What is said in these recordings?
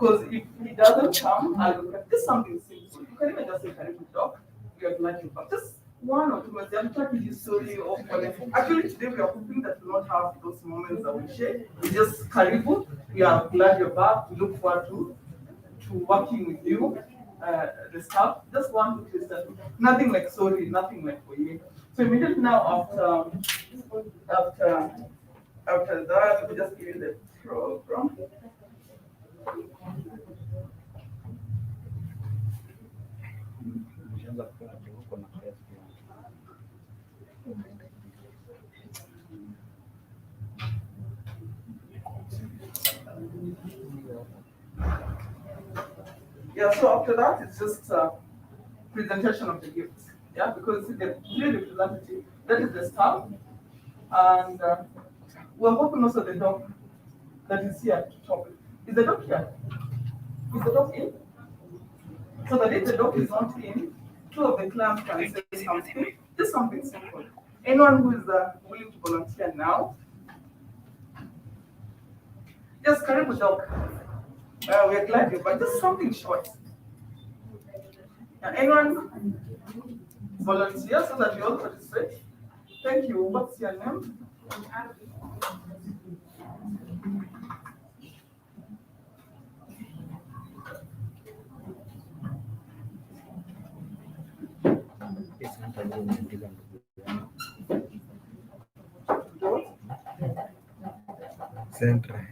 Because if he doesn't come, I'll look at this something simple. You can even just say, Karibu dog, we are glad you're back. Just one or two minutes, I'm talking you slowly or actually today we are hoping that we will not have those moments that we share. We just Karibu, we are glad you're back, we look forward to working with you, the staff. Just one to listen. Nothing like sorry, nothing like for you. So immediately now after after that, we just give you the program. Yeah, so after that, it's just presentation of the gifts. Yeah, because the clear representative, that is the staff, and we're hoping also the dog that is here to talk. Is the dog here? Is the dog in? So that if the dog is not in, two of the clients can say something, just something simple. Anyone who is willing to volunteer now, just carry the dog. We're glad you, but just something short. Anyone volunteer so that we all participate? Thank you. What's your name? Center.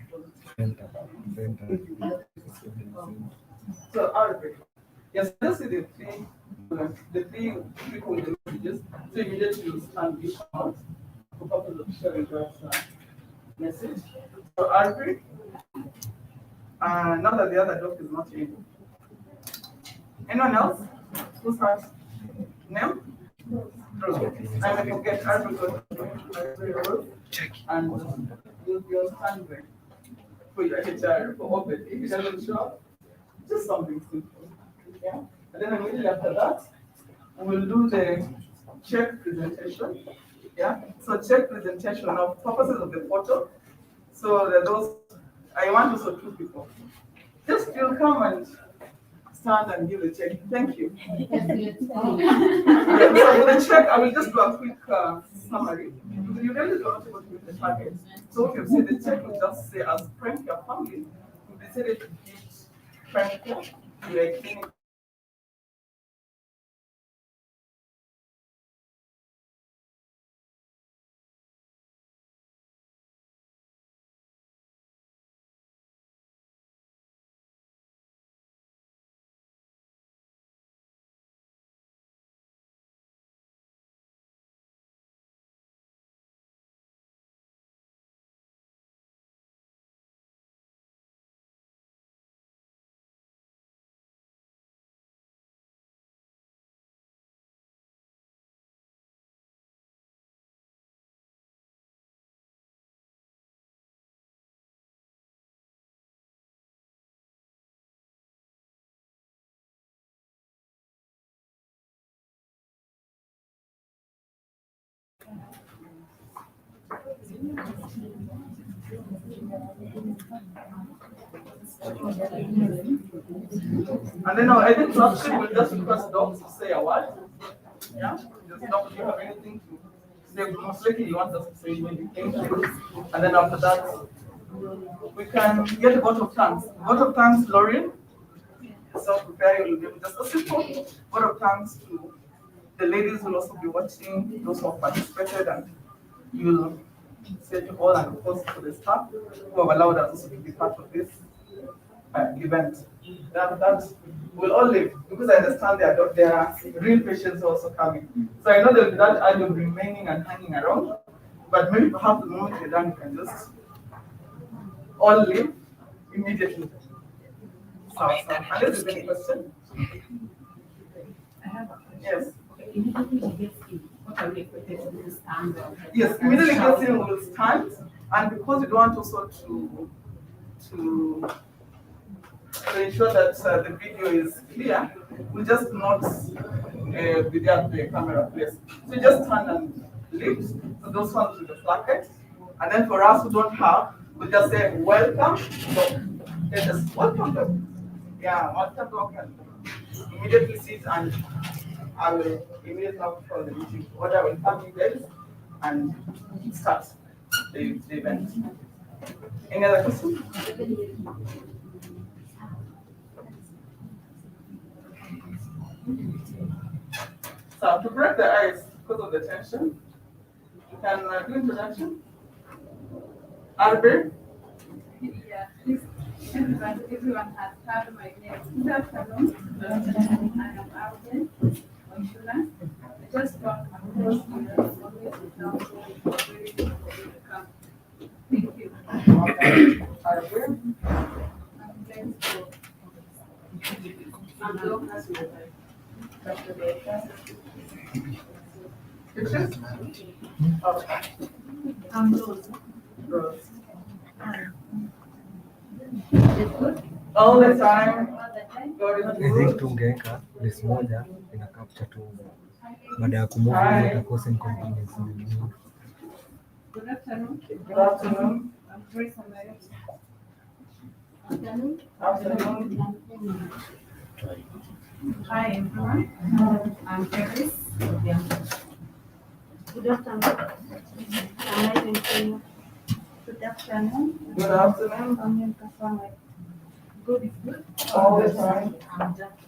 So Arabic. Yes, just see the three people with the messages. So immediately you stand each out for purpose of sharing that message. So Arabic. Now that the other doc is not in. Anyone else? Who's first? Name? I may forget Arabic and you'll be on standby for your HR for open. If it doesn't show up, just something simple. Yeah. And then immediately after that, we'll do the check presentation. Yeah. So check presentation of purposes of the photo. So there are those I want also two people. Just you'll come and stand and give the check. Thank you. Yeah, so for the check, I will just do a quick summary. You really don't able to meet the target. So if you see the check will just say as prank your family, we decided to give prank to a clinic. And then our edit transcript will just request docs to say a word. Yeah? Just doc, do you have anything to say? Most likely you want us to say maybe thank you. And then after that, we can get a vote of thanks. Vote of thanks, Lauren. So prepare you will give just a simple vote of thanks to the ladies who will also be watching, those who have participated, and you'll say to all and of course to the staff who have allowed us also to be part of this event. That will all live because I understand there are real patients also coming. So I know that that idea of remaining and hanging around, but maybe perhaps the moment you're done, you can just all leave immediately. So, unless there's any question. Yes. Yes, immediately gets in will stand, and because we don't want also to ensure that the video is clear, we just not be there the camera place. So you just turn and lift. So those ones with the placket, and then for us who don't have, we just say welcome. So Let us welcome them. Yeah, welcome. Immediately sit and I will immediately now call the meeting order. Will come you guys and start the event. Any other questions? So to break the ice because of the tension, you can do introduction. Albert? Yeah, please, everyone has heard my name. Good afternoon. I am Alvin Oishula. I just got across here. I'm always in town, so it's very good for you to come. Thank you. Albert? I'm blessed for I'm Dorcas Dr. Baker. Pictures? Okay. I'm Rose. Rose. It's good. All the time. All the time. God is I think good. tungeweka list moja ina capture tu baada ya kumove itakosa inconvenience nyingi. Good afternoon. Good afternoon. I'm Grace Amaya. Afternoon. Afternoon. Hi everyone. I'm Paris. Good afternoon. Good afternoon. Good afternoon. I'm in Kasama. Good is good. All the time. I'm Jackie.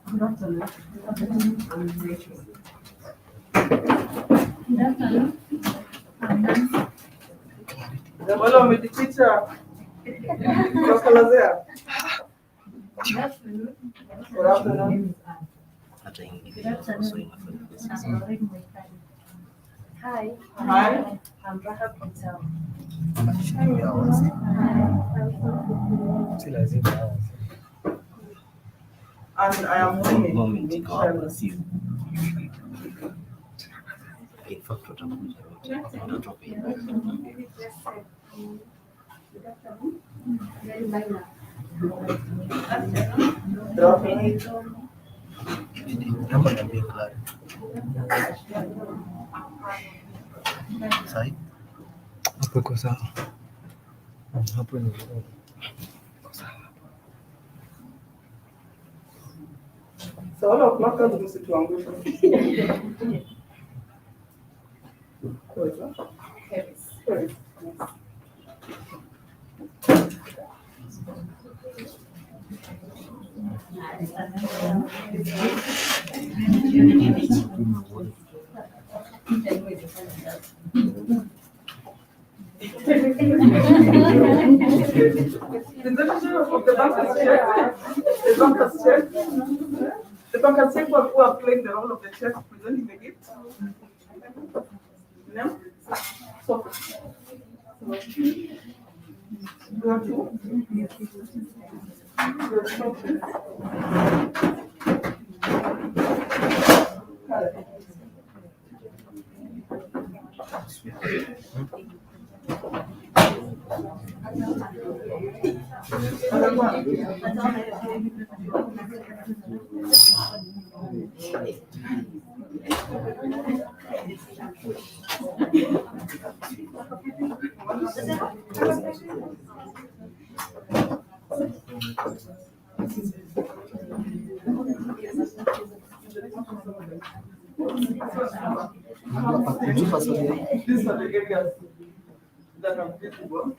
Good afternoon. I'm Rachel. Good afternoon. I'm Nancy. The wale wamejificha kwa kalazea. Good afternoon. Good afternoon. Good afternoon. I'm Lorraine Moikani. Hi. Hi. I'm Rahab Patel. Si lazima hawa. And I am Michelle. In fact, watakuja wote, watatoka. Good afternoon. Very minor. Good afternoon. Namba niambie Clara. Sahi? Hapo iko sawa. Hapo ni So wale wa placards msituangushe. Paris. The bank has checked who are playing the role of the chef presenting the gift. No? So, you have to. These are the areas that are visible.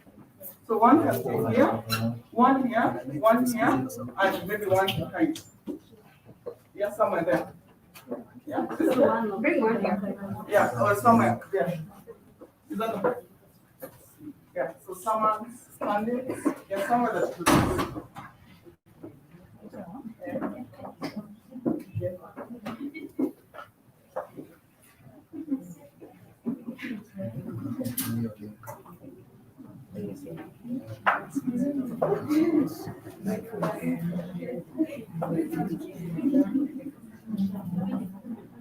So one can stay here, one here, and maybe one behind. Yeah, somewhere there. Yeah, this is one. Bring one here. Yeah, or somewhere there. Is that okay? Yeah, so someone standing, yeah, somewhere that's good.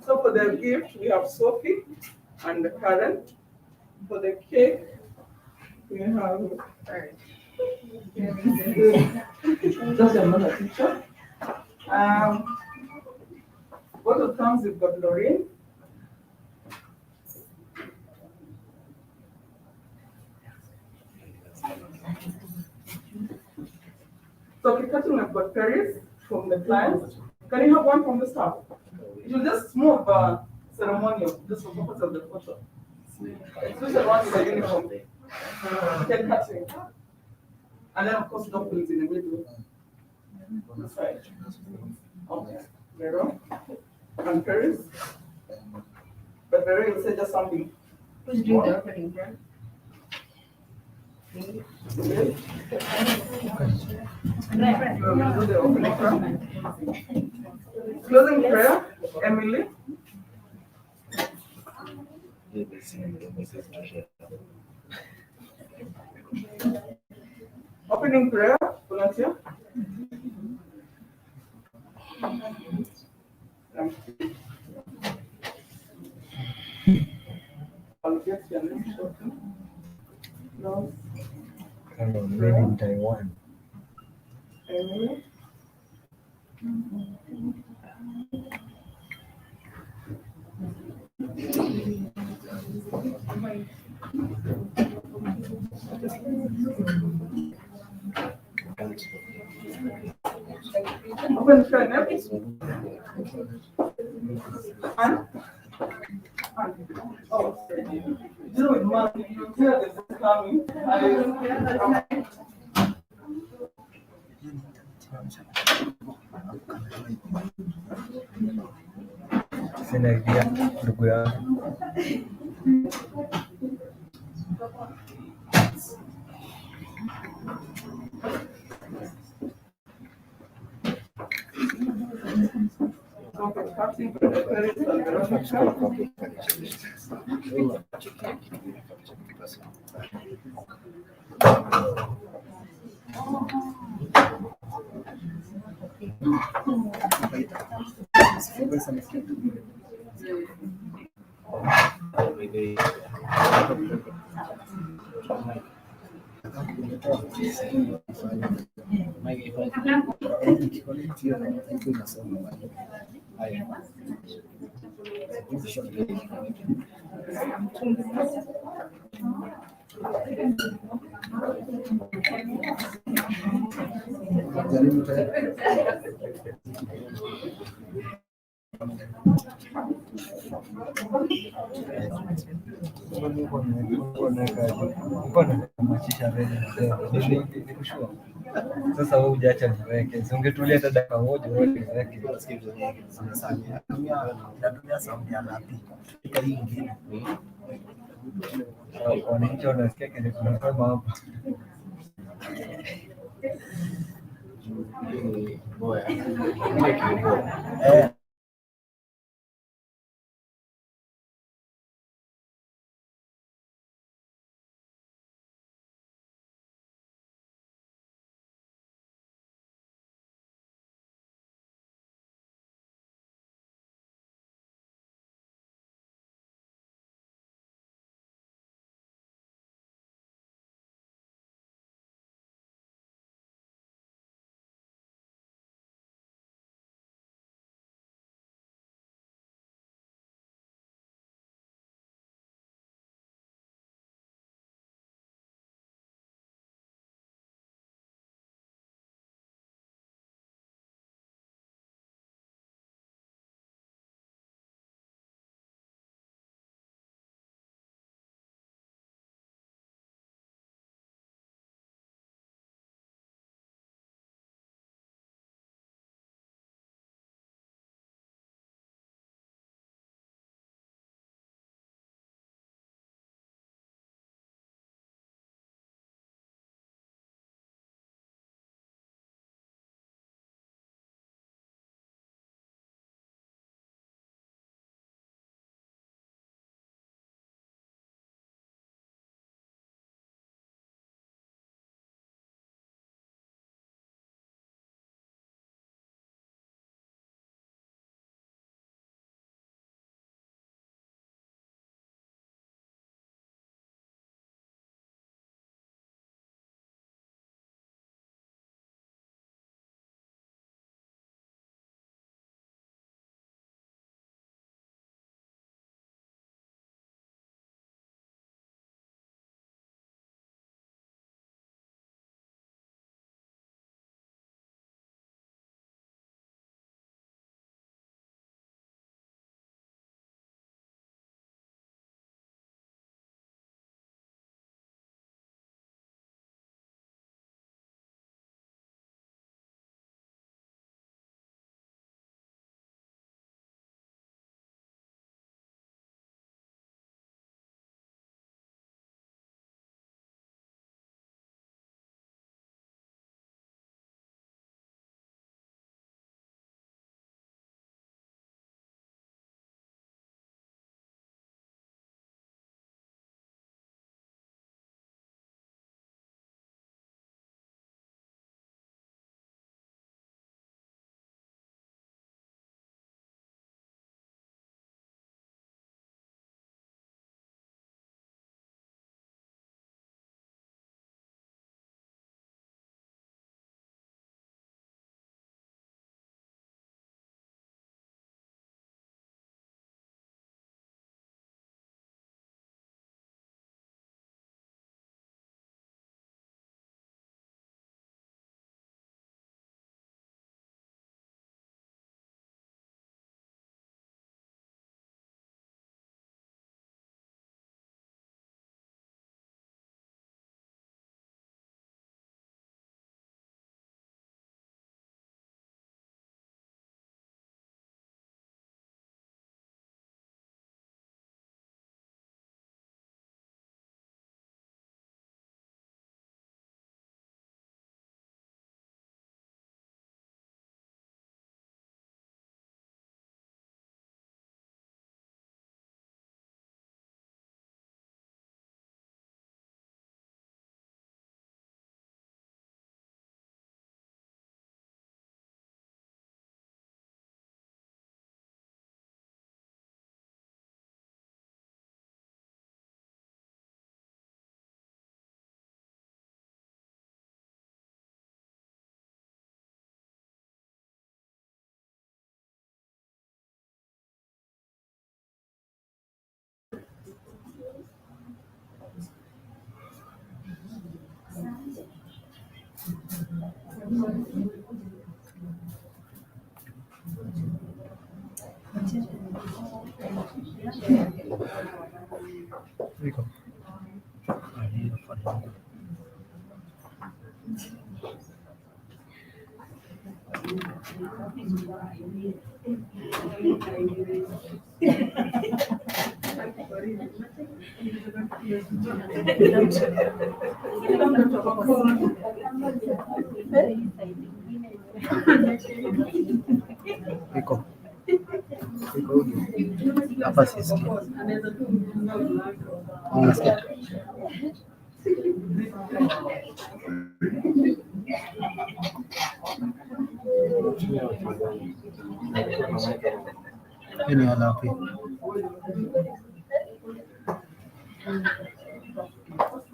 So for the gift, we have Sophie and Karen. For the cake, we have just another picture. What of comes, we've got Lorraine. So okay, cutting I've got Paris from the client. Can you have one from the staff? It will just move ceremonial, just for purpose of the photo. Especially one with the uniform. Then cutting. And then of course dumplings in the middle. That's right. Okay. Vero. And Paris. But Vero will say just something. Who's doing the opening, bro? You will do the opening prayer. Closing prayer, Emily. Opening prayer, Valencia. I'll get your name shortly. No, Made in Taiwan. Emily. Open prayer next. And oh, deal with money. You hear the voice coming. Sina idea ndugu yangu. Sasa wewe hujaacha niweke. Si ungetulia hata dakika moja wewe niweke. Wananchi wanasikia kile tunasema hapa. Iko. Iko. Iko huko. Hapa sisikii. Unasikia? Hii ni wala wapi?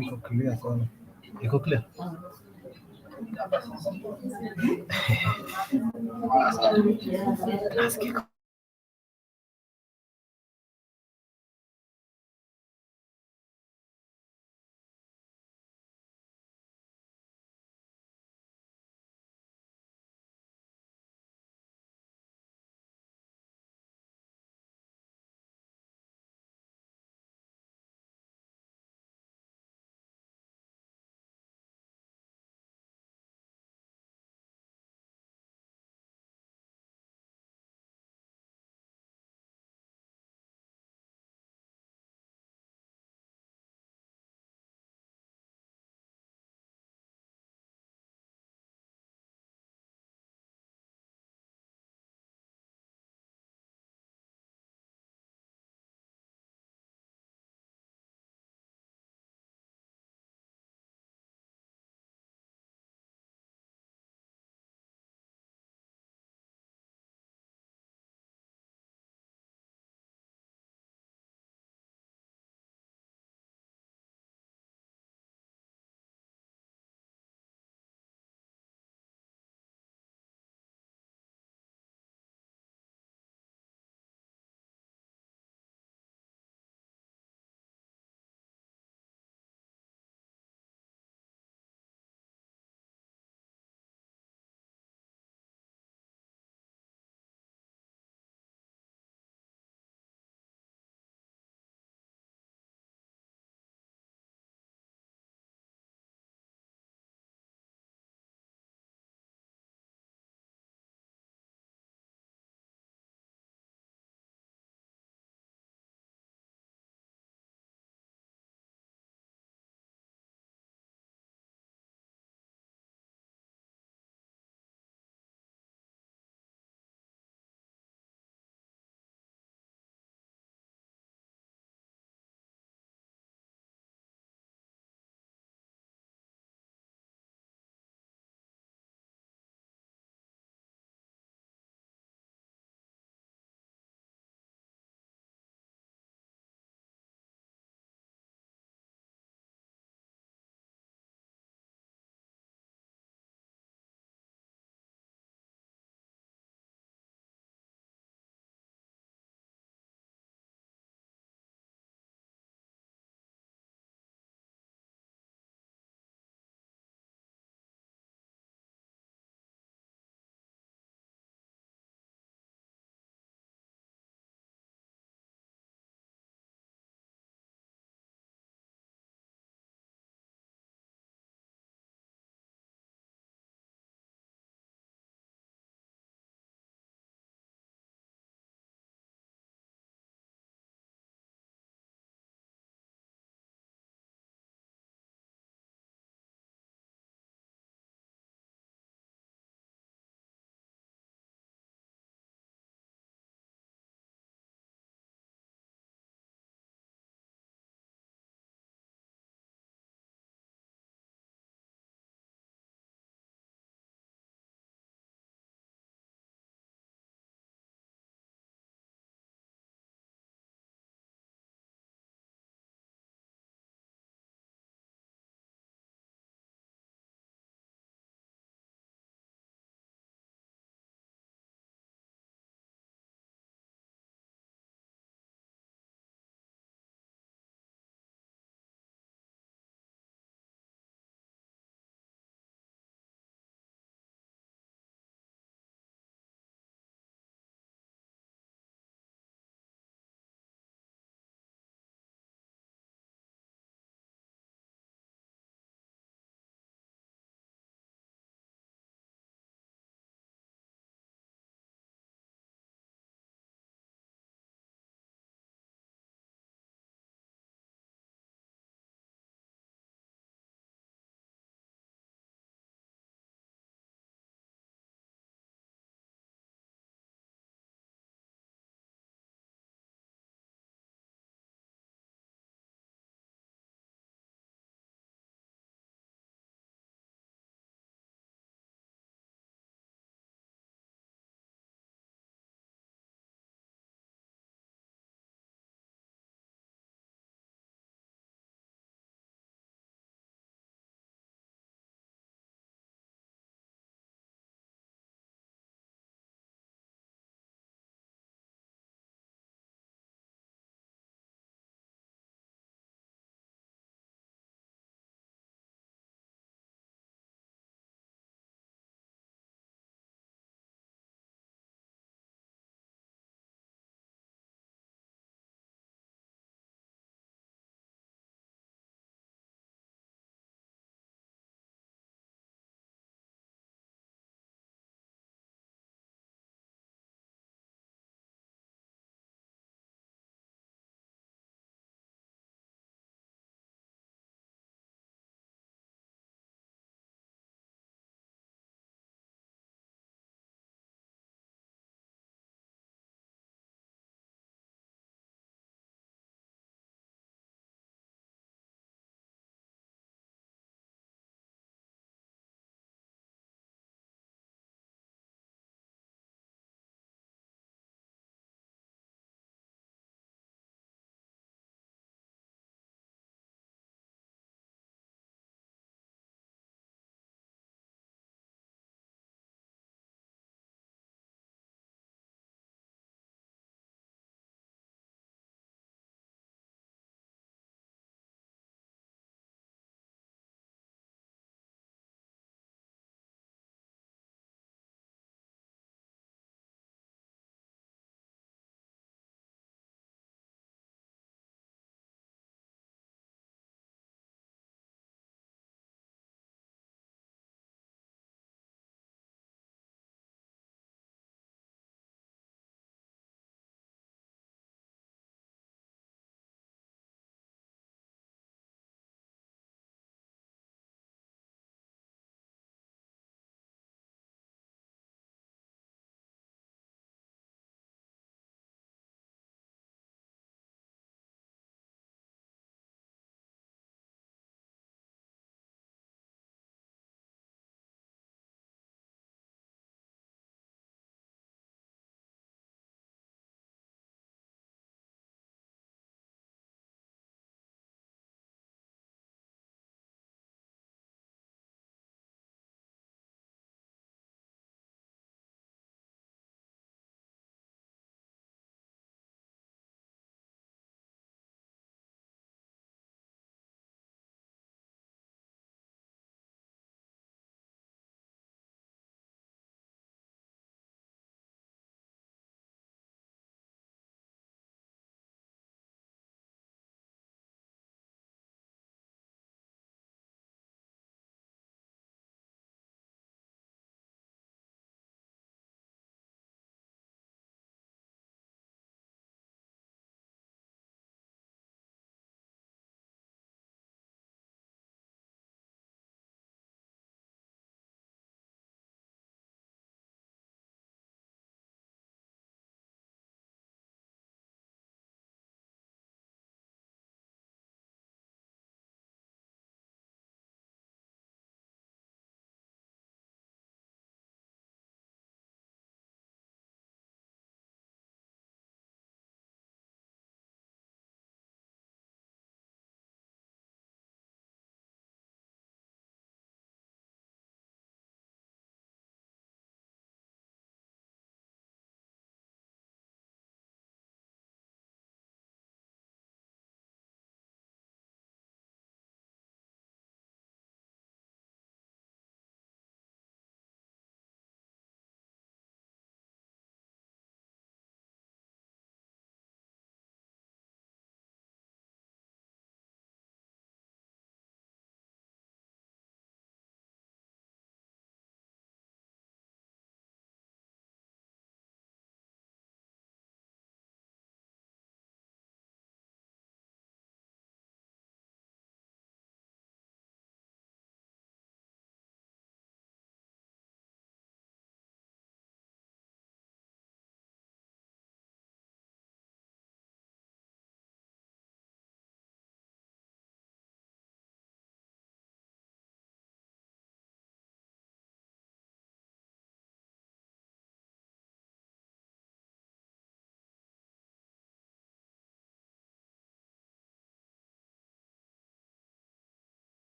Iko clear sana. Iko clear? Nasikia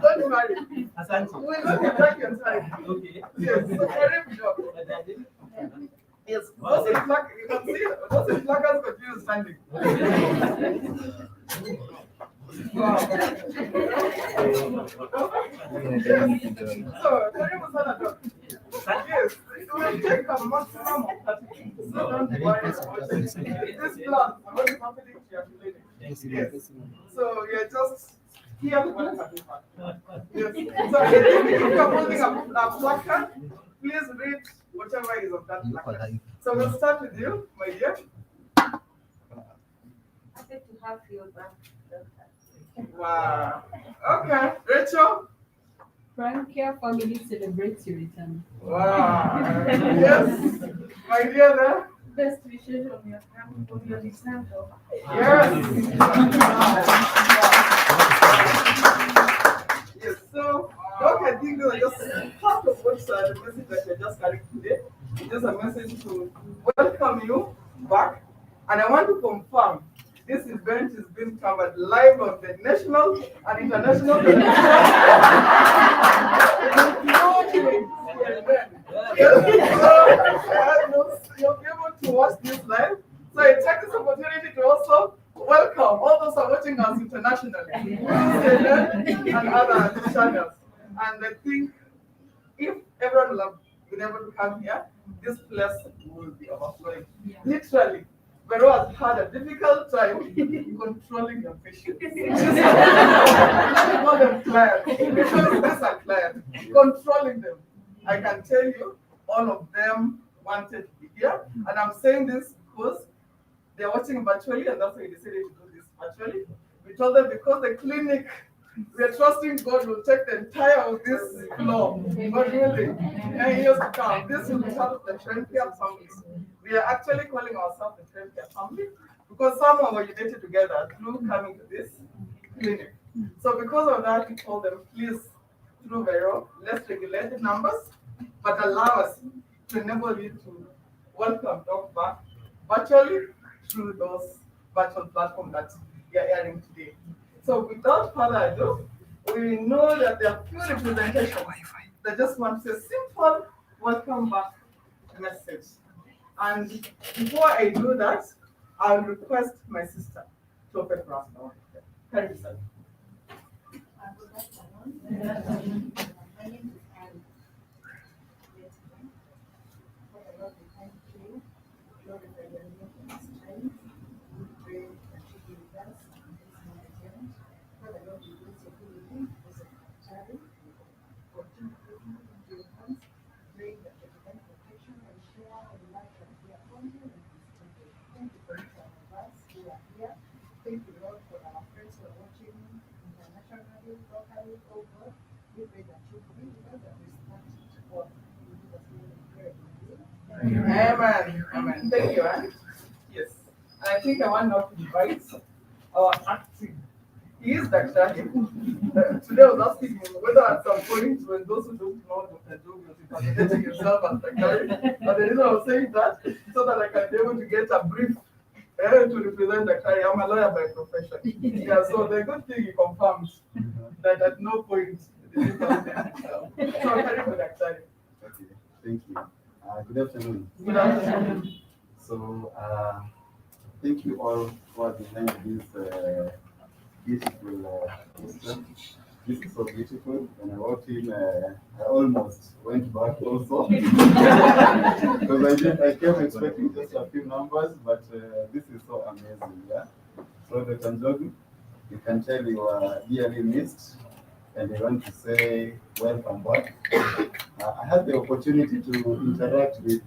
Don't worry. We'll look at that inside. Okay. Yes, so very job. Yes, those in black, you can see those in black are confused standing. Wow. So, very much yes, it will take a maximum of 30 minutes. So don't worry about it. This plan, I'm going to complete your clinic. Yes. So you're just here to welcome you. Yes. So if you're holding a placard, please read whatever is of that placard. So we'll start with you, my dear. Happy to have you back, Doctor. Wow. Okay, Rachel. Frankia family celebrates your return. Wow. Yes. My dear there. Best wishes on your return, Doctor. Yes. Yes. So, Doc, I think those are just part of what the message that you're just carrying today. It's just a message to welcome you back. And I want to confirm this event is being covered live on the national and international television. You'll be able to watch this live. So I take this opportunity to also welcome all those who are watching us internationally and other channels. And I think if everyone will have been able to come here, this place will be overflowing. Literally. Vero has had a difficult time controlling your patients. Not call them clients, because these are clients. Controlling them. I can tell you, all of them wanted to be here. And I'm saying this because they're watching virtually, and that's why we decided to do this virtually. We told them because the clinic, we are trusting God will take the entire of this floor. But really, and years to come, this will be part of the Ceremonial families. We are actually calling ourselves the Ceremonial family because some are united together through coming to this clinic. So because of that, we told them, please, through Vero, let's regulate the numbers, but allow us to enable you to welcome Doc back virtually through those virtual platforms that we are airing today. So without further ado, we know that there are few representations that just want to say simple welcome back message. And before I do that, I'll request my sister to open for us now. Thank you, sir. Good afternoon. My name is Anne. For the Lord, we thank you. Glorify your name in this time. We pray that you be with us in this moment. For the Lord, we bless your holy name because of charity. Continue to put into your hands. Pray that your divine protection and share and light and be upon you and this temple. Thank you for each one of us who are here. Thank you, Lord, for our friends who are watching internationally, locally, oh God. We pray that you be with us and we stand for in Jesus' name we pray. Amen. Amen. Thank you, Anne. Yes. And I think I want now to invite our acting. He is Dr. Today I was asking him whether at some point when those who don't know Dr. Njogu was intimidating himself as Dr. But the reason I was saying that so that I can be able to get a brief to represent Dr. I'm a lawyer by profession. Yeah, so the good thing he confirms that at no point did he consider himself. So carry for Dr. Okay, thank you. Good afternoon. Good afternoon. So, thank you all for behind this beautiful poster. This is so beautiful. When I walked in, I almost went back also because I kept expecting just a few numbers, but this is so amazing. Yeah. So, Dr. Njogu, you can tell you are dearly missed, and I want to say welcome back. I had the opportunity to interact with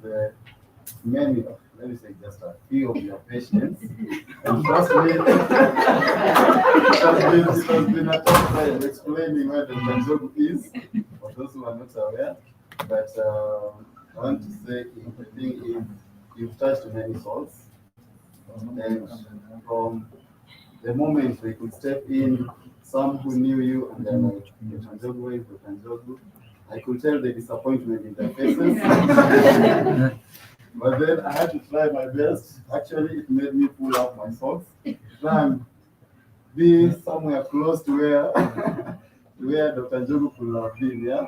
many, let me say just a few of your patients, and trust me, it has been a tough time explaining where the Njogu is, for those who are not aware, but I want to say the thing is you've touched many souls, and from the moment they could step in, some who knew you and they're like, Dr. Njogu is Dr. Njogu. I could tell the disappointment in their faces. But then I had to try my best. Actually, it made me pull up my socks, try and be somewhere close to where to where Dr. Njogu could have been, yeah?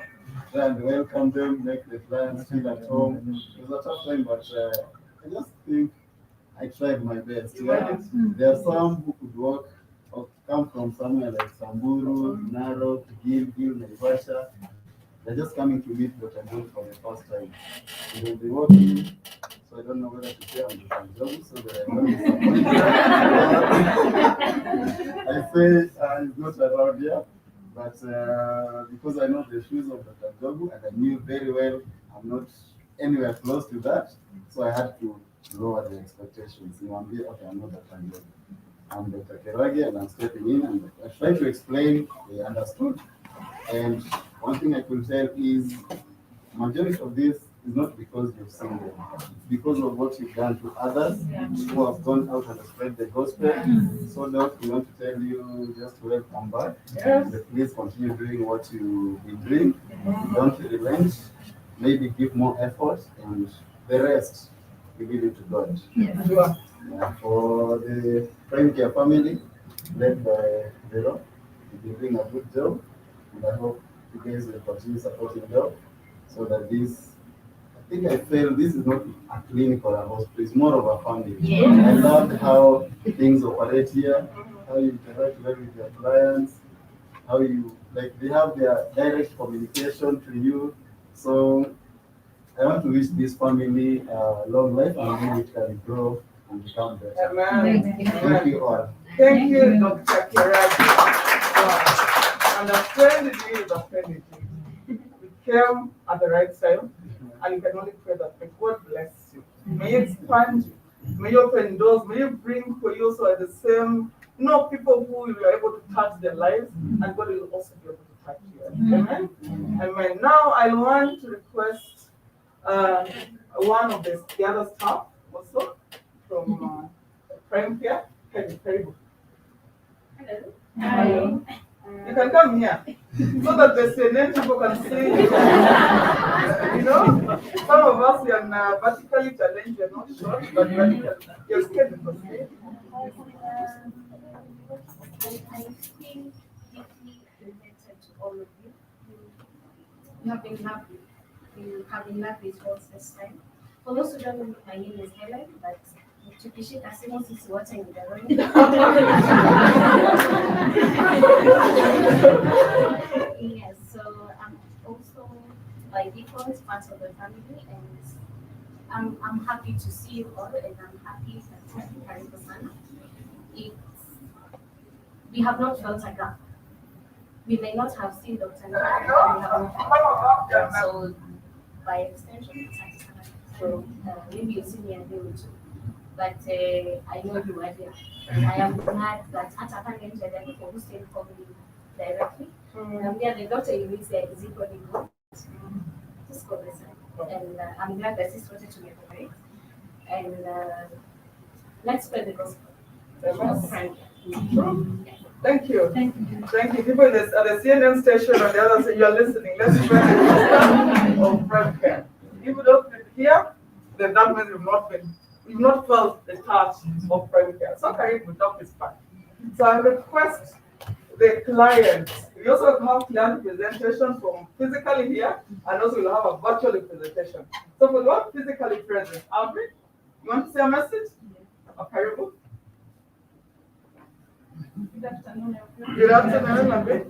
Try and welcome them, make the clients feel at home. It was a tough time, but I just think I tried my best. Yeah? There are some who could walk or come from somewhere like Samburu, Narok, Gilgil, Naivasha. They're just coming to meet Dr. Njogu for the first time. And when they walk in, so I don't know whether to say I'm Dr. Njogu, so that I'm not disappointed. I say he's not around here, but because I know the shoes of Dr. Njogu and I knew very well I'm not anywhere close to that, so I had to lower the expectations. In one day, okay, I'm not Dr. Njogu. I'm Dr. Keragi and I'm stepping in and I tried to explain, they understood. And one thing I could tell is majority of this is not because you've seen them. It's because of what you've done to others who have gone out and spread the gospel. So that we want to tell you just welcome back. But please continue doing what you've been doing. Don't relent. Maybe give more effort and the rest we leave it to God. Sure. For the Prime Care family, led by Vero, you've been doing a good job. And I hope you guys will continue supporting them so that this, I think I feel this is not a clinic or a hospital, it's more of a family. I loved how things operate here, how you interact well with your clients, how you, like they have their direct communication to you. So I want to wish this family long life and maybe it can grow and become better. Amen. Thank you all. Thank you, Dr. Kirati. And a friend is a friend. We came at the right time, and you can only pray that may God bless you. May He expand you. May you open doors. May you bring for you so at the same, people who you are able to touch their lives, and God will also be able to touch you. Amen. Amen. Now I want to request one of the other staff also from Prime Care. Hello. Hello. You can come here so that the Senate people can see you. Some of us we are vertically challenged, we're not short, but vertically. You're scared because I feel deeply indebted to all of you. You have been lovely. You have been lovely towards this time. For those who don't know, my name is Helen, but tukishika simu sisi wote ni Daroni. Yes, so I'm also by default part of the family, and I'm happy to see you all, and I'm happy that you carry the son. We have not felt a gap. We may not have seen Dr. Njogu, but we have not felt a gap. So by extension, so maybe you see me and they will too. But I know you are there. And I am glad that at a time for who stayed for me directly. Yeah, the doctor you will say is equally good. Just go listen. And I'm glad that this wanted to be okay. And let's spread the gospel. Thank you. Thank you. People at the CNN station and the others say you're listening. Let's spread the gospel of Prime Care. If you don't hear, then that means we've not felt the touch of Prime Care. So Karim will talk this part. So I request the clients. We also have client presentation from physically here, and also we'll have a virtual presentation. So for the one physically present, Albert, you want to say a message? Karibu. Good afternoon, everyone. Good afternoon, Albert.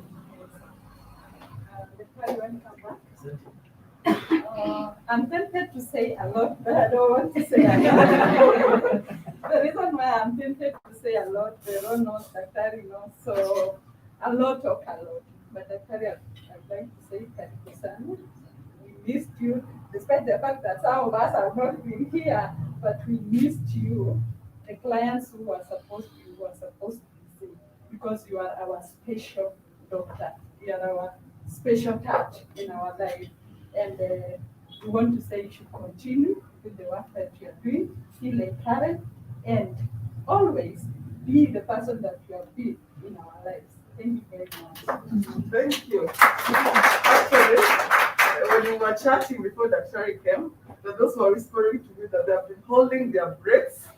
I'm tempted to say a lot, but I don't want to say a lot. The reason why I'm tempted to say a lot, they don't know Daktari knows, so a lot. But Daktari, I'd like to say karibu sana. We missed you, despite the fact that some of us have not been here, but we missed you. The clients who were supposed to be seen, because you are our special doctor. You are our special touch in our life. And we want to say you should continue with the work that you are doing, feel encouraged, and always be the person that you have been in our lives. Thank you very much. Thank you. Actually, when we were chatting before Daktari came, those who were whispering to me that they have been holding their breaths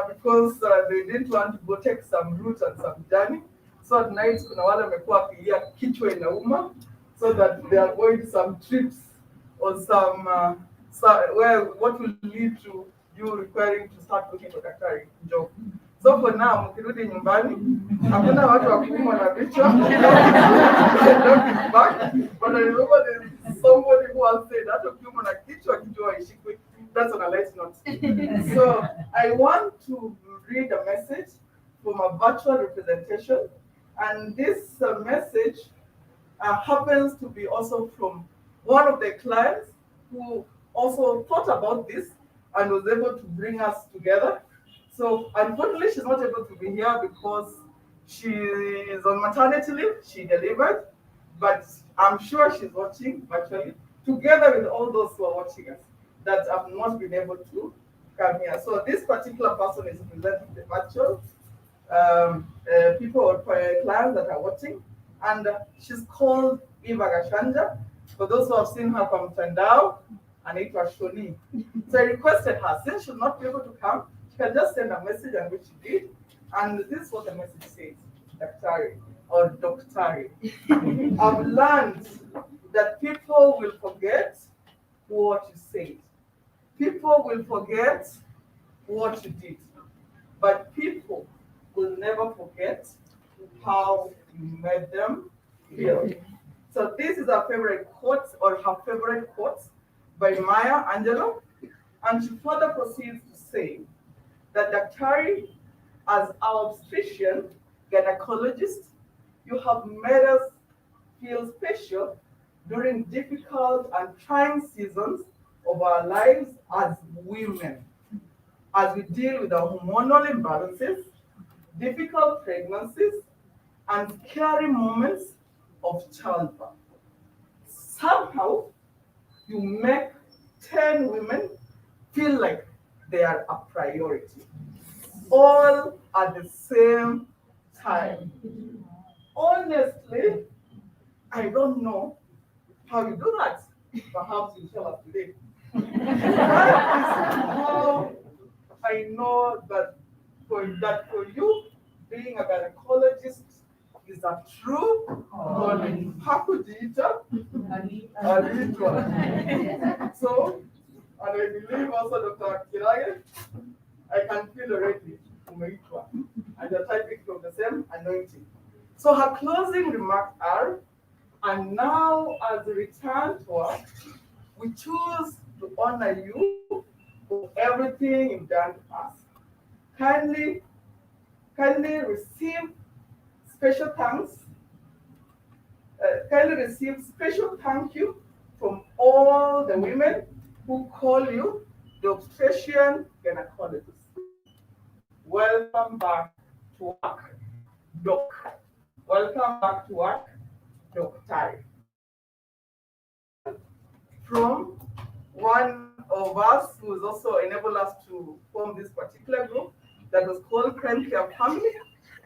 because they didn't want to go take some route and some journey. So at night, kuna wale wamekuwa wakilia kichwa inauma, so that they are going some trips or some where what will lead to you requiring to start looking for Daktari Njogu. So for now, mkirudi nyumbani, hakuna watu wa kuumwa na vichwa. Back, but I remember there's somebody who has said that ukiumwa na kichwa kijua ishikwe. That's on a light note. So I want to read a message from a virtual representation, and this message happens to be also from one of the clients who also thought about this and was able to bring us together. So unfortunately, she's not able to be here because she is on maternity leave. She delivered, but I'm sure she's watching virtually, together with all those who are watching us that have not been able to come here. So this particular person is representing the virtual people or clients that are watching, and she's called Eva Gashanja. For those who have seen her from Tandao, and it was Shoni. So I requested her, since she'll not be able to come, she can just send a message, and which she did. And this is what the message says, Daktari or Doctari. I've learned that people will forget what you said. People will forget what you did. But people will never forget how you made them feel. So this is her favorite quote, or her favorite quote, by Maya Angelou. And she further proceeds to say that Daktari, as our obstetrician, gynecologist, you have made us feel special during difficult and trying seasons of our lives as women, as we deal with our hormonal imbalances, difficult pregnancies, and scary moments of childbirth. Somehow, you make 10 women feel like they are a priority, all at the same time. Honestly, I don't know how you do that. Perhaps you tell us today. That is how I know that for you, being a gynecologist is a true calling. Hakujita, Alitwa. So, and I believe also Dr. Kirage, I can feel already Umeitwa, and you're typing from the same anointing. So her closing remarks are, and now as a return to us, we choose to honor you for everything you've done to us. Kindly receive special thanks. Kindly receive special thank you from all the women who call you the obstetrician gynecologist. Welcome back to work, Doc. Welcome back to work, Dr. From one of us who has also enabled us to form this particular group that was called Crime Care Family,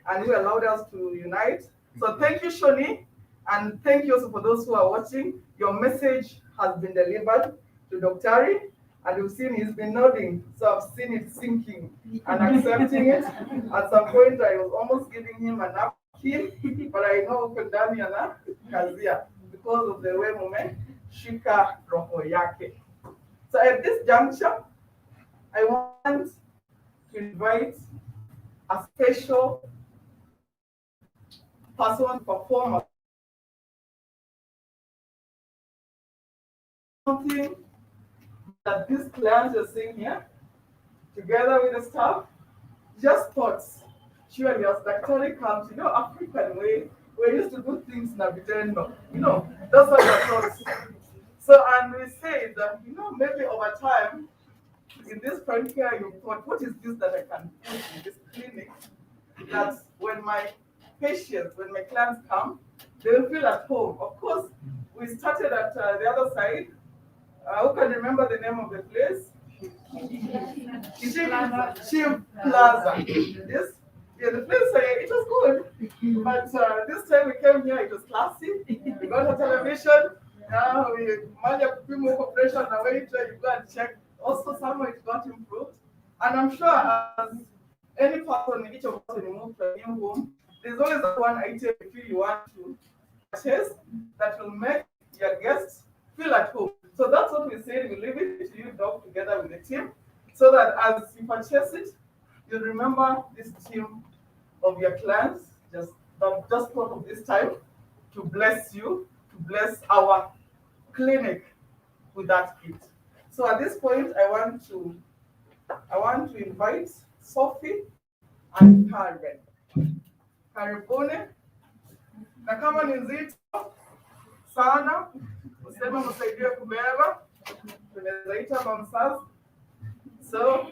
and who allowed us to unite. So thank you, Shoni, and thank you also for those who are watching. Your message has been delivered to Dr. And you've seen he's been nodding, so I've seen it sinking and accepting it. At some point, I was almost giving him a napkin, but I know Kundamiana Kazia because of the way Mume Shika Roho Yake. So at this juncture, I want to invite a special person performer. Something that these clients are seeing here, together with the staff, just thoughts. Surely as Dr. comes, African way, we're used to do things in a vitendo. That's what I thought. So, and we say that, maybe over time, in this front here, you thought, what is this that I can do in this clinic? That when my patients, when my clients come, they will feel at home. Of course, we started at the other side, Who can remember the name of the place? Shim Plaza. Yes. Yeah, the place, it was good. But this time we came here, it was classy. We got a television. Now we managed to do more operation away. You go and check. Also, somewhere it got improved. And I'm sure as any person, each of us when you move to a new home, there's always that one item you feel you want to purchase that will make your guests feel at home. So that's what we said. We leave it to you, Doc, together with the team, so that as you purchase it, you'll remember this team of your clients just thought of this time to bless you, to bless our clinic with that gift. So at this point, I want to invite Sophie and Karen. Karibuni. Na kama ni nzito sana, useme msaidie kubeba. Tunaweza ita mamsas. So,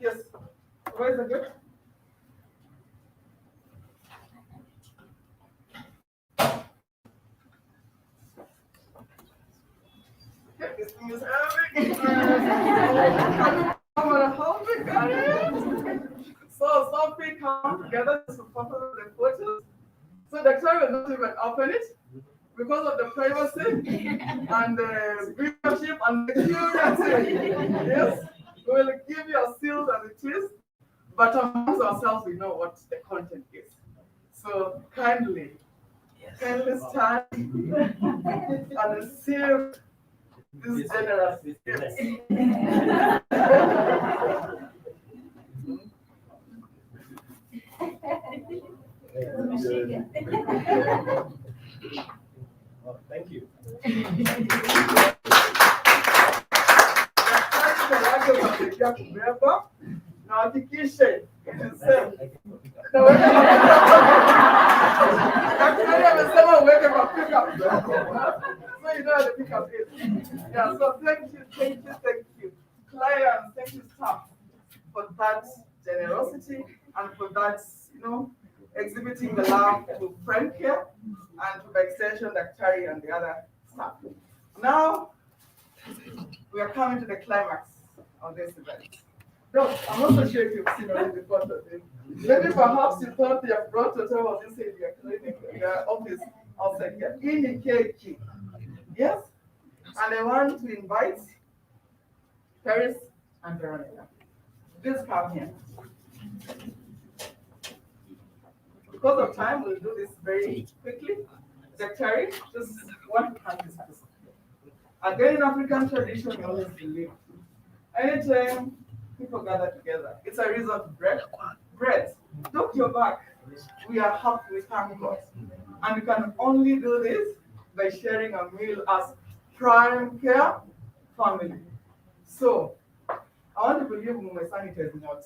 yes. Where's the gift? This thing is heavy. I'm gonna hold it, got it. So Sophie come together to support the photos. So the client will not even open it because of the privacy and the viewership and the security. Yes, we will give you a seal as it is, but amongst ourselves we know what the content is. So kindly stand and receive this generous gift. Oh, thank you. Na hakikishe daktari amesema uweke kwa pickup. So you know how the pickup is. Yeah, so thank you. Clients, thank you staff for that generosity and for that, exhibiting the love to friend care and to the extension Daktari and the other staff. Now, we are coming to the climax of this event. No, I'm not so sure if you've seen already the photo. Maybe perhaps you thought your prototype was inside your clinic, your office outside here. In Keki. Yes? And I want to invite Paris and Veronica. Please come here. Because of time, we'll do this very quickly. Daktari, just want to hand this person. Again, in African tradition, we always believe anytime people gather together, it's a reason to break bread. Look your back. We are happy, we thank God. And we can only do this by sharing a meal as prime care family. So, I want to believe my sanity is not.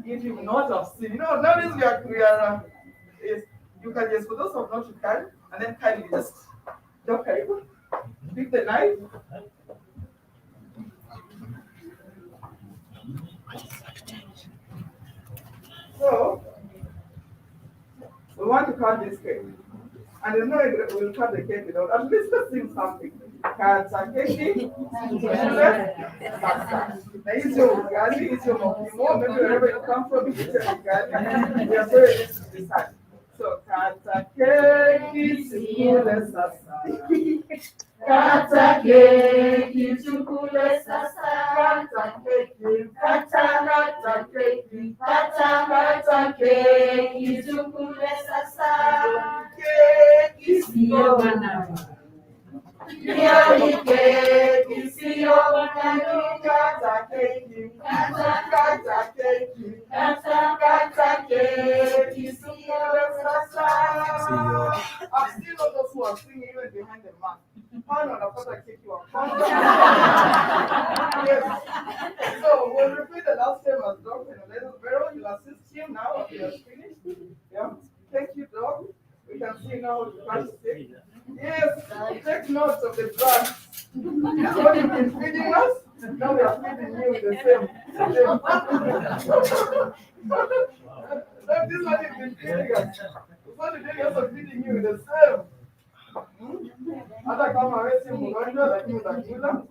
If you not have seen, nowadays you can just, for those who have not, you can, and then kindly just pick the knife. So, we want to cut this cake. And there's no way we'll cut the cake without at least sing something. Cut a cake. It's your mom, maybe wherever you come from, it's your ugali. We are so ready to decide. So, cut a cake, it's Kata keki chukule sasa, kata keki, kata keki chukule sasa, keki sio banana. Keki sio banana, kata keki, kata keki chukule sasa. I've seen all those who are singing even behind the mask. Yes. So we'll repeat the last time as Doc and Vero, you'll assist him now if he has finished. Yeah. Thank you, Doc. We can see now the first stick. Yes, take notes of the drugs. This one you've been feeding us. Now we are feeding you with the same. This one you've been feeding us. This one today we're also feeding you with the same. Hata kama wewe si mgonjwa lakini utakula.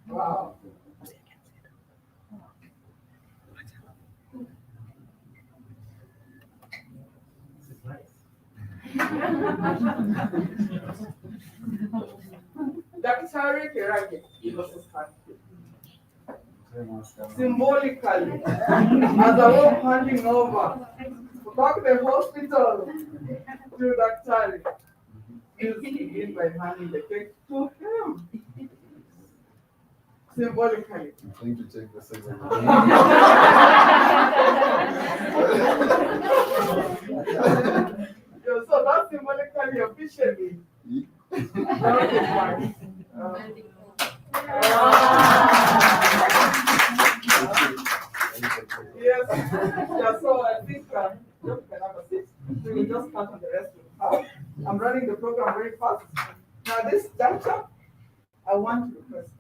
Wow. Daktari Kirage, symbolically, as I was handing over back the hospital to Daktari, is begin by handing the cake to him. Symbolically. I'm trying to check the second. So that's symbolically, officially. That is fine. Yes, yeah, so I think we will just start on the rest of the I'm running the program very fast. Now this juncture, I want to request,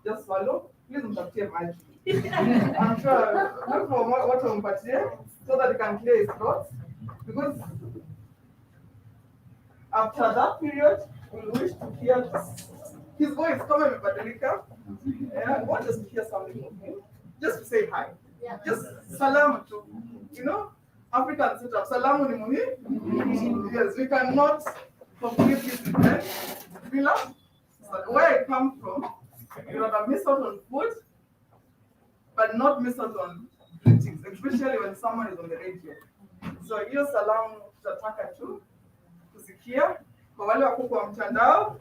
just follow, please mtafutie maji. I'm sure, look for what umpatie, so that he can clear his throat, because after that period, we wish to hear his voice kama imebadilika. Yeah, I want us to hear something from him, just to say hi. Yeah. Just salam to, you know, African setup. Salamu ni muhimu. Yes, we cannot complete this event. Where I come from, you rather miss out on food, but not miss out on greetings, especially when someone is on the radio. So hiyo salamu tutataka tu kusikia. Kwa wale wako kwa mtandao,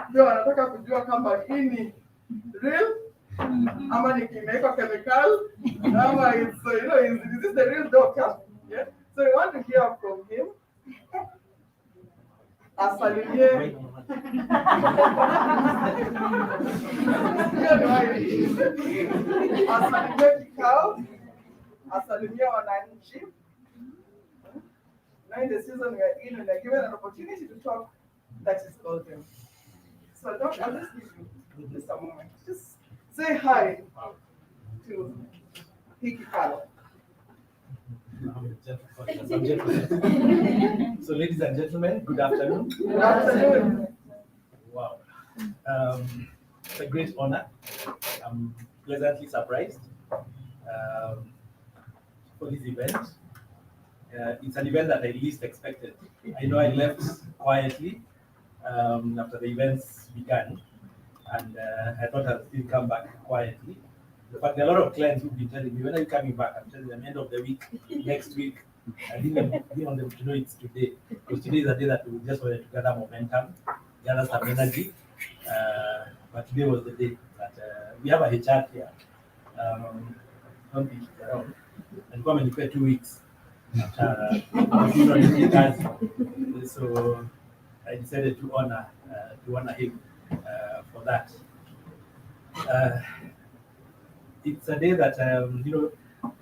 ndio wanataka kujua kama hii ni real ama ni kimewekwa chemical ama it's, you know, is this the real doctor? Yeah. So we want to hear from him. Asalimie. Asalimie kikao. Asalimie wananchi. Now in the season we are in, and are given an opportunity to talk, that is called them. So Doc, I'll just give you just a moment. Just say hi to Hiki Kalo. So, ladies and gentlemen, good afternoon. Good afternoon. Wow. It's a great honor. I'm pleasantly surprised for this event. It's an event that I least expected. I know I left quietly after the events began, and I thought I'd still come back quietly. But there are a lot of clients who've been telling me, when are you coming back? I'm telling them, end of the week, next week. I didn't want them to know it's today, because today is a day that we just wanted to gather momentum, gather some energy. But today was the day that we have a HR here. Don't think it's around. And come and 2 weeks after so I decided to honor him for that. It's a day that you know,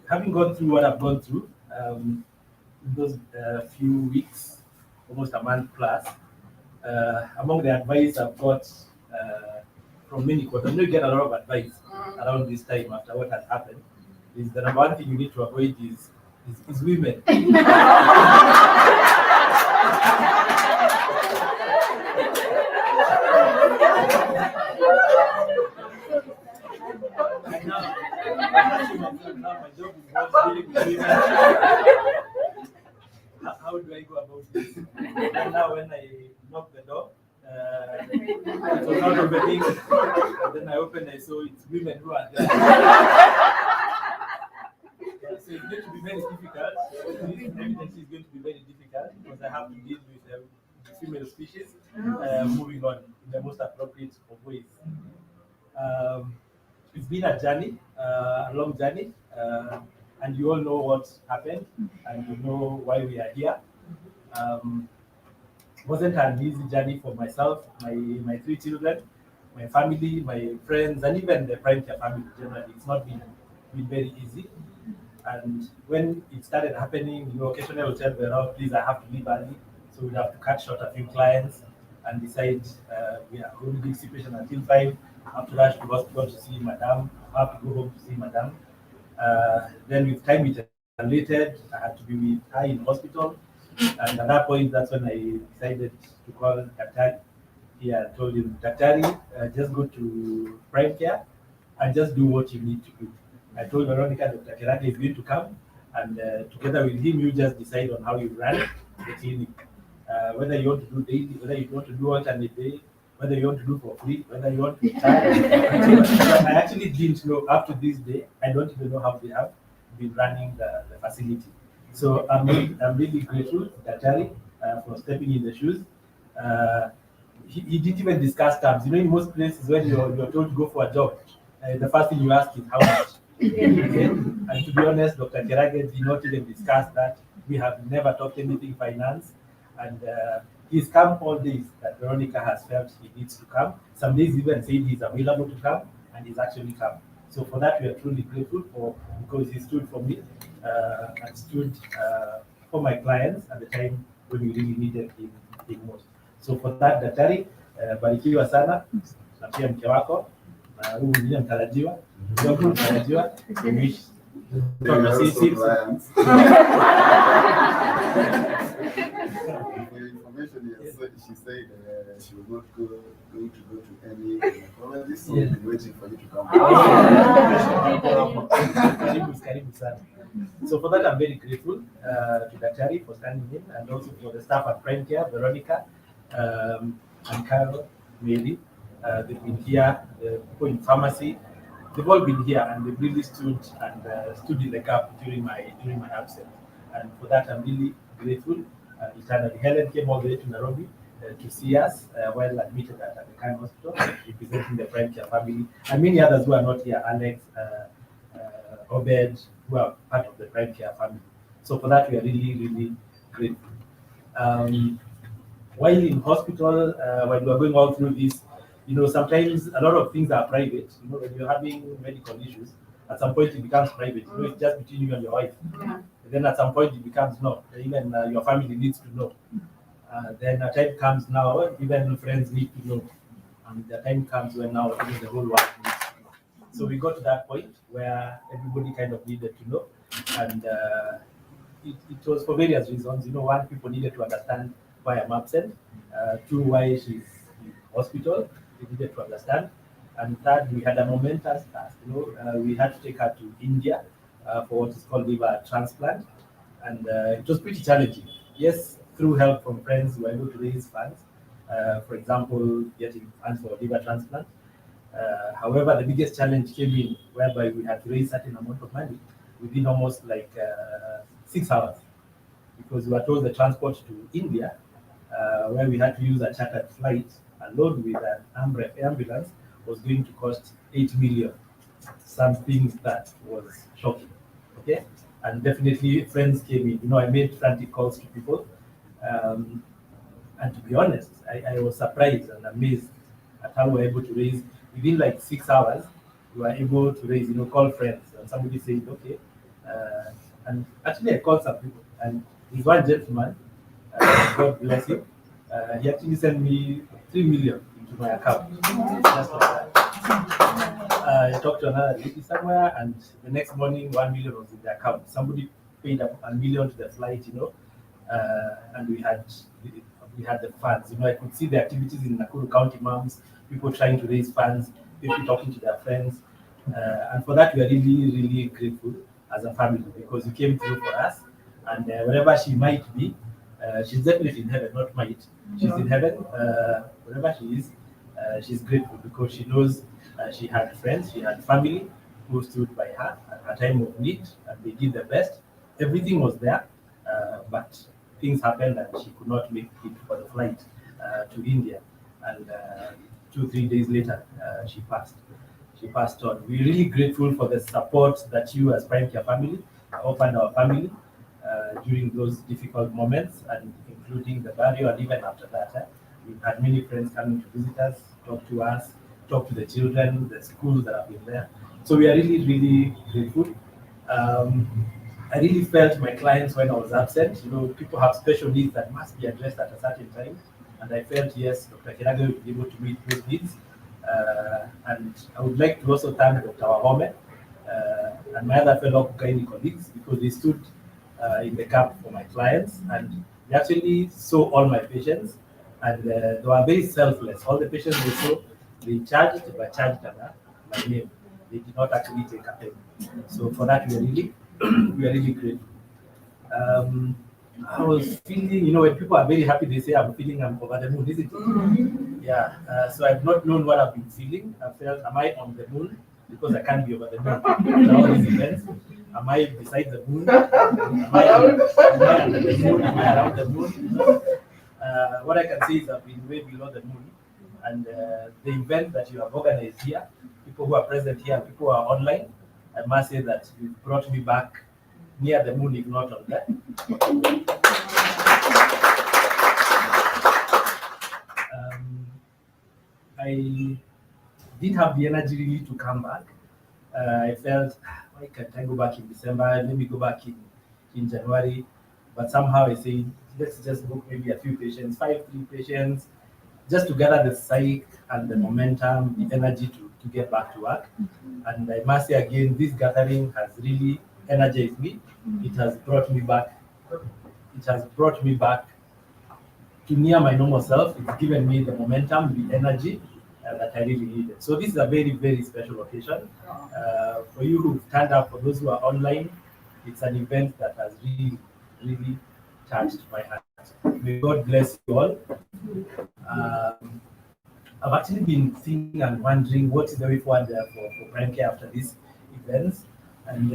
having gone through what I've gone through in those few weeks, almost a month plus, among the advice I've got from many quarters, I know you get a lot of advice around this time after what has happened, is the number one thing you need to avoid is women. How do I go about this? And now when I knock the door, it was not opening, and then I opened, I saw it's women who are there. So it's going to be very difficult. This evidence is going to be very difficult because I have to deal with the female species moving on in the most appropriate of ways. It's been a journey, a long journey, and you all know what happened, and you know why we are here. It wasn't an easy journey for myself, my 3 children, my family, my friends, and even the prime care family generally. It's not been very easy. And when it started happening, you know, occasionally I would tell Vera, please, I have to leave early. So we'd have to cut short a few clients and decide we are going to do situation until 5. After that, we have to go to see Madam. I have to go home to see Madam. Then with time, it elated. I had to be with her in hospital. And at that point, that's when I decided to call Daktari. Yeah, I told him, Daktari, just go to prime care and just do what you need to do. I told Veronica, Dr. Kerake is going to come, and together with him, you just decide on how you run the clinic. Whether you want to do daily, whether you want to do alternate day, whether you want to do for free, whether you want to charge. I actually didn't know up to this day. I don't even know how they have been running the facility. So I'm really grateful to Daktari for stepping in the shoes. Uh, he didn't even discuss terms. You know, in most places when you're told to go for a job, the first thing you ask is how much. Okay? And to be honest, Dr. Kerage did not even discuss that. We have never talked anything finance. And he's come all days that Veronica has felt he needs to come. Some days even said he's available to come, and he's actually come. So for that, we are truly grateful for, because he stood for me and stood for my clients at the time when we really needed him most. So for that, daktari, barikiwa sana na pia mke wako na huyu mwingine mtarajiwa, mdogo mtarajiwa, wish For your information, yes, she said she was not going to go to any gynecologist, so we'll be waiting for you to come. Karibu sana. So for that, I'm very grateful to Daktari for standing in, and also for the staff at Prime Care, Veronica, and Carol, Mary. They've been here, people in pharmacy. They've all been here, and they've really stood in the gap during my absence. And for that, I'm really grateful eternally. Helen came all the way to Nairobi to see us while admitted at the Khan Hospital, representing the Prime Care family, and many others who are not here, Alex, Obed, who are part of the Prime Care family. So for that, we are really, really grateful. While in hospital, when we are going all through this, you know, sometimes a lot of things are private. You know, when you're having medical issues, at some point it becomes private. You know, it's just between you and your wife. Yeah. And then at some point it becomes no. Even your family needs to know. Then a time comes now, even friends need to know. And the time comes when now even the whole world needs to know. So we got to that point where everybody kind of needed to know. And it was for various reasons. You know, one, people needed to understand why I'm absent. Two, why she's in hospital. We needed to understand. And third, we had a momentous task. You know, we had to take her to India for what is called liver transplant. And it was pretty challenging. Yes, through help from friends, we were able to raise funds. For example, getting funds for liver transplant. However, the biggest challenge came in whereby we had to raise a certain amount of money within almost like 6 hours, because we were told the transport to India, where we had to use a chartered flight alone with an ambulance, was going to cost 8 million. Something that was shocking. Okay, and definitely friends came in. You know, I made frantic calls to people, and to be honest, I was surprised and amazed at how we were able to raise within like 6 hours. We were able to raise, you know, call friends, and somebody said, okay. And actually, I called some people, and there's one gentleman, God bless him, he actually sent me 3 million into my account. Just like that. I talked to another lady somewhere, and the next morning, 1 million was in the account. Somebody paid up $1 million to the flight, you know, and we had the funds. You know, I could see the activities in Nakuru County moms, people trying to raise funds, people talking to their friends, and for that we are really, really grateful as a family, because you came through for us. And wherever she might be, she's definitely in heaven, not might. She's in heaven. Wherever she is, she's grateful because she knows she had friends, she had family who stood by her at her time of need, and they did their best. Everything was there, but things happened and she could not make it for the flight to India. And 2-3 days later, she passed. She passed on. We're really grateful for the support that you as Prime Care family offered our family during those difficult moments, and including the burial, and even after that. We've had many friends coming to visit us, talk to us, talk to the children, the schools that have been there. So we are really, really grateful. I really felt my clients when I was absent. You know, people have special needs that must be addressed at a certain time. And I felt, yes, Dr. Kirage will be able to meet those needs. And I would like to also thank Dr. Wahome and my other fellow gynae colleagues, because they stood in the gap for my clients, and they actually saw all my patients, and they were very selfless. All the patients they saw, they charged under my name. They did not actually take a penny. So for that, we are really, we are really grateful. I was feeling, when people are very happy, they say I'm feeling I'm over the moon, isn't it? Yeah. So I've not known what I've been feeling. I felt, am I on the moon? Because I can't be over the moon. After all these events, am I beside the moon? Am I under the moon? Am I around the moon? What I can say is I've been way below the moon. And the event that you have organized here, people who are present here, people who are online, I must say that you brought me back near the moon, if not on that. I didn't have the energy really to come back. I felt, why can't I go back in December? Let me go back in January. But somehow I said, let's just book maybe a few patients, 3 patients, just to gather the psyche and the momentum, the energy to get back to work. And I must say again, this gathering has really energized me. It has brought me back. It has brought me back to near my normal self. It's given me the momentum, the energy that I really needed. So this is a very, very special occasion. For you who've turned up, for those who are online, it's an event that has really, really touched my heart. May God bless you all. I've actually been thinking and wondering what is the way forward there for prime care after these events. And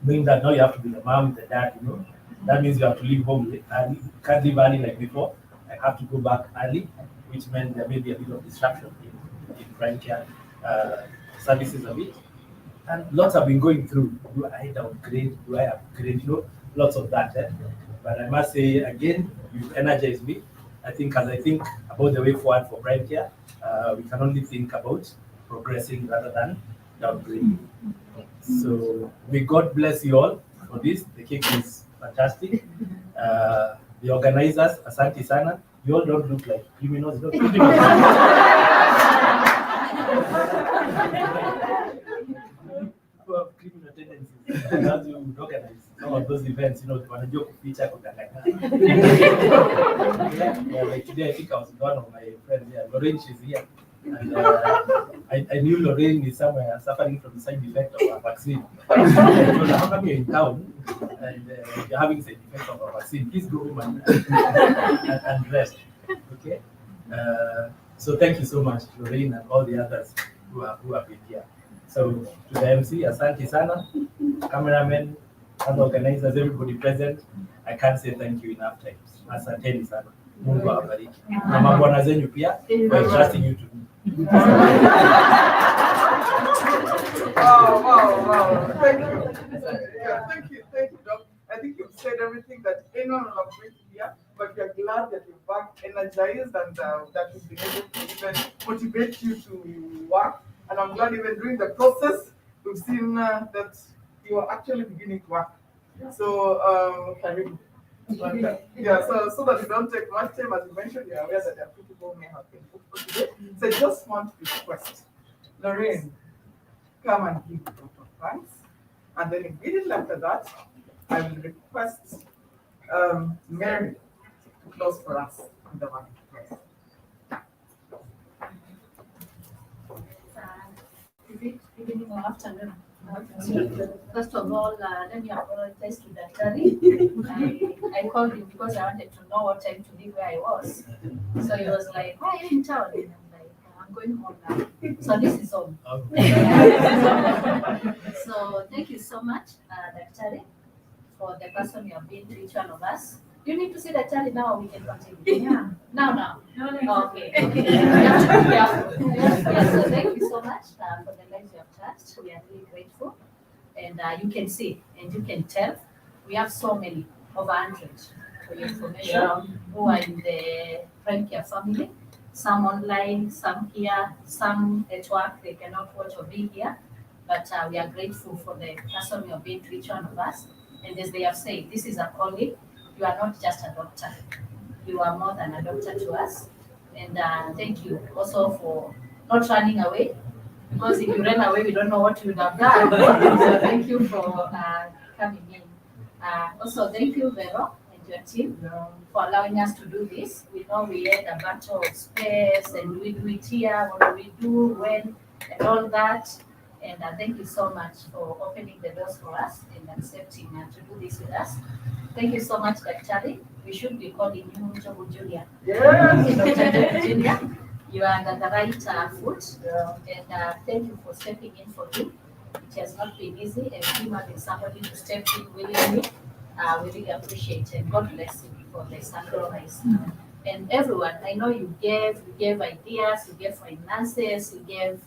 knowing that now you have to be the mom, the dad, that means you have to leave home early. You can't leave early like before. I have to go back early, which meant there may be a bit of disruption in prime care services a bit. And lots have been going through. Do I downgrade? Do I upgrade? Lots of that. But I must say again, you've energized me. I think as I think about the way forward for prime care, we can only think about progressing rather than downgrading. So may God bless you all for this. The cake is fantastic. The organizers, asante sana. You all don't look like criminals. You don't look people have criminal tendencies. As you would organize some of those events, wanajua kuficha kudanganya. Yeah, like today I think I was with one of my friends here. Lorraine, she's here. And I knew Lorraine is somewhere suffering from the side effect of a vaccine. I told her, how come you're in town and you're having side effects of a vaccine? Please go home and rest. Okay? So thank you so much, Lorraine, and all the others who have been here. So to the MC, asante sana, cameramen, other organizers, everybody present, I can't say thank you enough times. Asanteni sana. Mungu awabariki. Na mabwana zenyu pia, we're trusting you to do. Wow. Thank you, Doc. I think you've said everything that anyone would have written here, but we are glad that you're back energized and that we've been able to even motivate you to work. And I'm glad even during the process, we've seen that you are actually beginning to work. So, yeah, so that you don't take much time, as you mentioned, you're aware that there are people who may have been booked for today. So I just want to request, Lorraine, come and give a vote of thanks. And then immediately after that, I will request Mary to close for us in the one. Is it beginning or afternoon? First of all, let me apologize to Daktari. I called him because I wanted to know what time to leave where I was. So he was like, why are you in town? And I'm like, I'm going home now. So this is home. So thank you so much, Daktari, for the person you have been to each one of us. You need to see Daktari now, we can continue. Yeah. Now. Okay. Yeah. So thank you so much for the lives you have touched. We are really grateful. And you can see and you can tell we have so many, over 100 for your information, who are in the prime care family. Some online, some here, some at work, they cannot watch or be here. But we are grateful for the person you have been to each one of us. And as they have said, this is a calling. You are not just a doctor. You are more than a doctor to us. And thank you also for not running away. because if you ran away, we don't know what you would have done. So thank you for coming in. Also, thank you, Vero, and your team for allowing us to do this. We know we had a bunch of space, and we do it here, what do we do, when, and all that. And thank you so much for opening the doors for us and accepting to do this with us. Thank you so much, Daktari. We should be calling you Njogu Junior. Yes. Dr. Njogu Junior. You are under the right foot. And thank you for stepping in for him. It has not been easy, and him having somebody to step in willingly. We really appreciate it, and God bless you for the sacrifice. And everyone, I know you gave ideas, you gave finances, you gave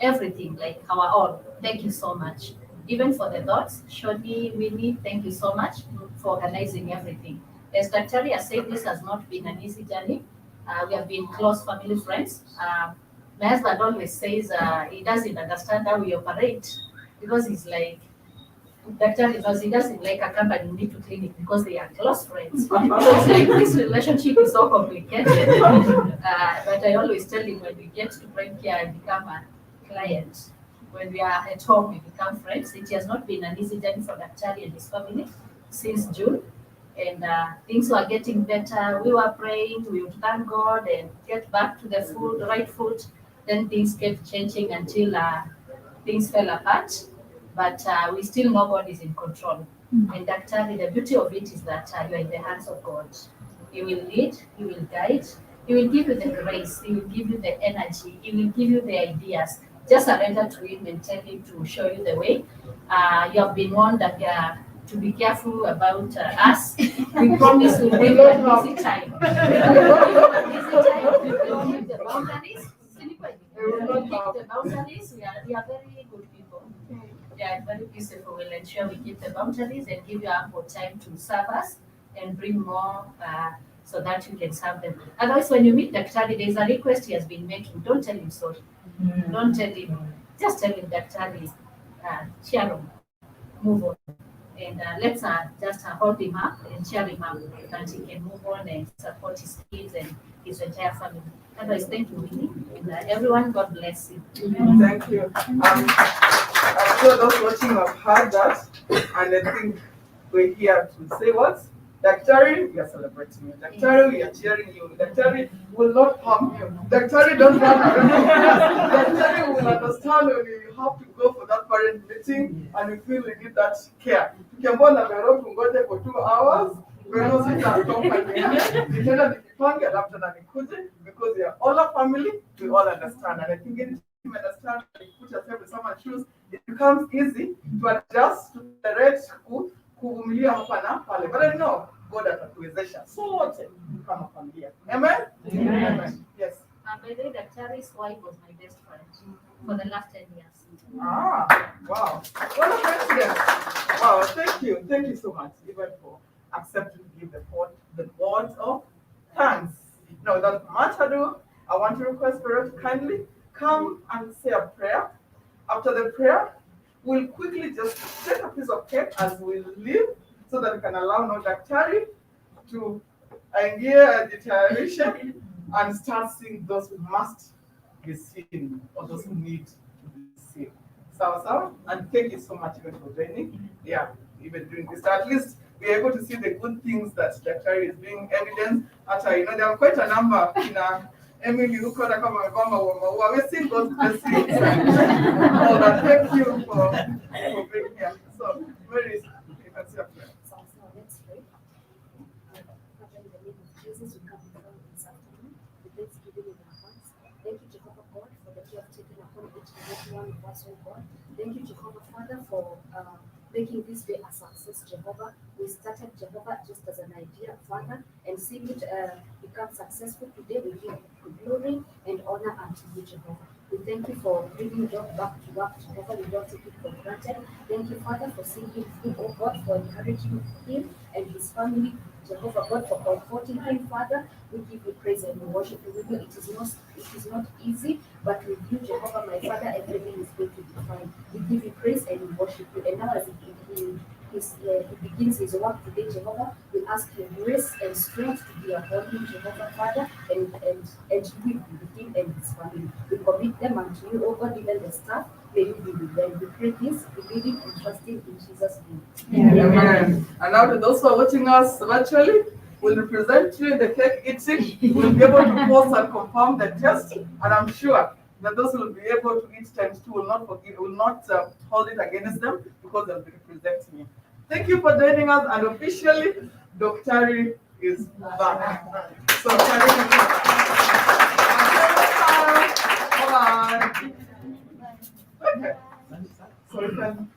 everything, like our all. Thank you so much. Even for the thoughts, Shodi, Winnie, thank you so much for organizing everything. As Daktari has said, this has not been an easy journey. We have been close family friends. My husband always says he doesn't understand how we operate because he's like, Daktari knows he doesn't like a company need to clinic because they are close friends. So it's like this relationship is so complicated. But I always tell him when we get to brain care, I become a client. When we are at home, we become friends. It has not been an easy journey for Daktari and his family since June. And things were getting better. We were praying, we would thank God and get back to the food, the right food. Then things kept changing until things fell apart. But we still know God is in control. And Daktari, the beauty of it is that you are in the hands of God. He will lead, He will guide, He will give you the grace, He will give you the energy, He will give you the ideas. Just surrender to Him and tell Him to show you the way. You have been warned that to be careful about us. We promise we'll give you an easy time. We will give you an easy time. We will keep the boundaries. We will keep the boundaries. We are very good people. Yeah, very peaceful. We'll ensure we keep the boundaries and give you ample time to serve us and bring more so that you can serve them. Otherwise, when you meet Daktari, there's a request he has been making. Don't tell him sorry. Don't tell him. Just tell him Daktari, Sharon, move on. And let's just hold him up and cheer him up that he can move on and support his kids and his entire family. Otherwise, thank you, Winnie. And everyone, God bless you. Thank you. I'm sure those watching have heard that, and I think we're here to say what? Daktari, we are celebrating you. Daktari, we are cheering you. Daktari will not harm you. Daktari don't run around. Daktari will understand when you have to go for that parent meeting and you feel you need that care. You can go on the road to go there for 2 hours because it's our company. Nitaenda nikipange alafu na nikuje because we are all a family, we all understand. And I think in understand, you put yourself in someone's shoes, it becomes easy to adjust to the right kuvumilia hapa na pale. But I know God atatuwezesha sote kama familia. Amen? Amen. Yes. By the way, Daktari's wife was my best friend for the last 10 years. Wow. What a coincidence. Wow, thank you. Thank you so much, even for accepting to give the words of thanks. Now, without much ado, I want to request for you to kindly come and say a prayer. After the prayer, we'll quickly just take a piece of cake as we leave so that we can allow no Daktari to aingia a determination and start seeing those who must be seen or those who need to be seen. So, and thank you so much even for joining. Yeah, even doing this. At least we're able to see the good things that Daktari is doing evidence. Actually, there are quite a number in Emily who called we're seeing those blessings. All that. Thank you for being here. So, where is you can see a prayer. So let's pray. Father, in the name of Jesus, we come before you this afternoon with thanksgiving in our hearts. Thank you, Jehovah God, for that you have taken upon each and every one of us, oh God. Thank you, Jehovah Father, for making this day a success, Jehovah. We started, Jehovah, just as an idea, Father, and seeing it become successful today. We give glory and honor unto you, Jehovah. We thank you for bringing Job back to work, Jehovah. We don't take it for granted. Thank you, Father, for seeing him through, oh God, for encouraging him and his family, Jehovah God, for comforting him, Father. We give you praise and we worship you. We know it is not easy, but with you, Jehovah, my Father, everything is going to be fine. We give you praise and we worship you. And now as he he begins his work today, Jehovah, we ask your grace and strength to be upon him, Jehovah Father, and you with him and his family. We commit them unto you, O God, even the staff. May you be with them. We pray this, believing and trusting in Jesus' name. Amen. And now to those who are watching us virtually, we'll represent you in the cake eating. We'll be able to post and confirm the test, and I'm sure that those who will be able to eat times two will not forgive, will not hold it against them because they'll be representing you. Thank you for joining us, and officially, Dr. is back. So, bye. Okay. So we can